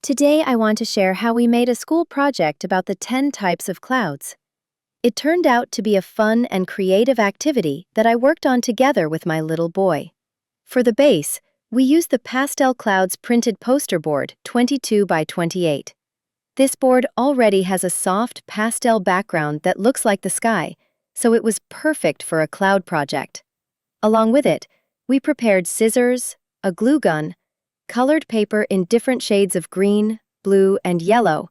Today I want to share how we made a school project about the 10 types of clouds. It turned out to be a fun and creative activity that I worked on together with my little boy. For the base, we used the Pastel Clouds printed poster board 22 by 28. This board already has a soft pastel background that looks like the sky, so it was perfect for a cloud project. Along with it, we prepared scissors, a glue gun, colored paper in different shades of green, blue, and yellow,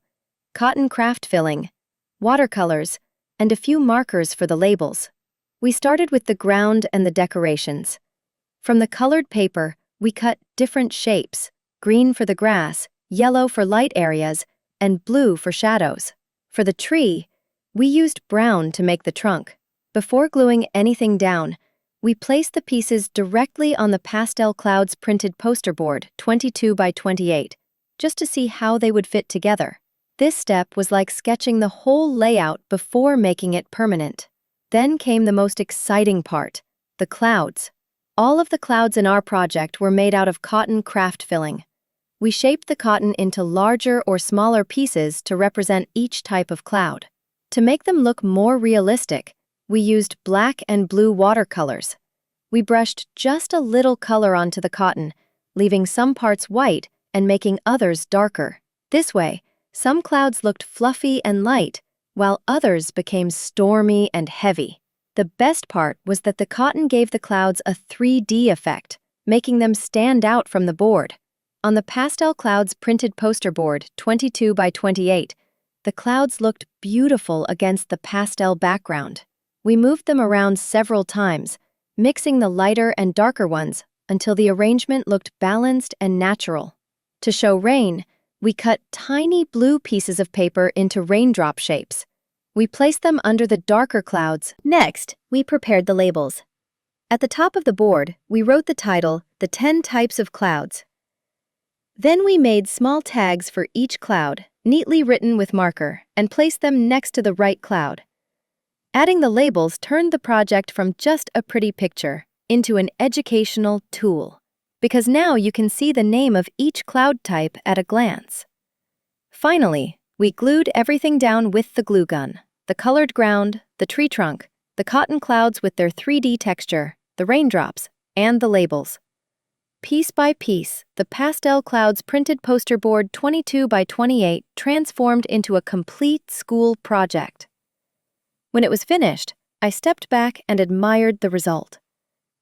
cotton craft filling, watercolors, and a few markers for the labels. We started with the ground and the decorations. From the colored paper, we cut different shapes, green for the grass, yellow for light areas, and blue for shadows. For the tree, we used brown to make the trunk. Before gluing anything down, we placed the pieces directly on the Pastel Clouds printed poster board 22 by 28, just to see how they would fit together. This step was like sketching the whole layout before making it permanent. Then came the most exciting part, the clouds. All of the clouds in our project were made out of cotton craft filling. We shaped the cotton into larger or smaller pieces to represent each type of cloud. To make them look more realistic, we used black and blue watercolors. We brushed just a little color onto the cotton, leaving some parts white and making others darker. This way, some clouds looked fluffy and light, while others became stormy and heavy. The best part was that the cotton gave the clouds a 3D effect, making them stand out from the board. On the Pastel Clouds printed poster board 22 by 28, the clouds looked beautiful against the pastel background. We moved them around several times, mixing the lighter and darker ones until the arrangement looked balanced and natural. To show rain, we cut tiny blue pieces of paper into raindrop shapes. We placed them under the darker clouds. Next, we prepared the labels. At the top of the board, we wrote the title, The 10 Types of Clouds. Then we made small tags for each cloud, neatly written with marker, and placed them next to the right cloud. Adding the labels turned the project from just a pretty picture into an educational tool, because now you can see the name of each cloud type at a glance. Finally, we glued everything down with the glue gun: the colored ground, the tree trunk, the cotton clouds with their 3D texture, the raindrops, and the labels. Piece by piece, the Pastel Clouds printed poster board 22 by 28 transformed into a complete school project. When it was finished, I stepped back and admired the result.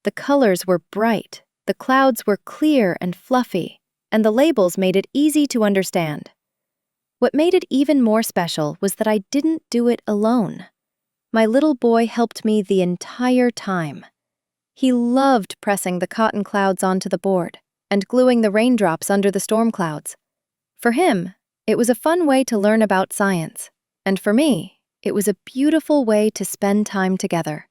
The colors were bright, the clouds were clear and fluffy, and the labels made it easy to understand. What made it even more special was that I didn't do it alone. My little boy helped me the entire time. He loved pressing the cotton clouds onto the board and gluing the raindrops under the storm clouds. For him, it was a fun way to learn about science, and for me, it was a beautiful way to spend time together.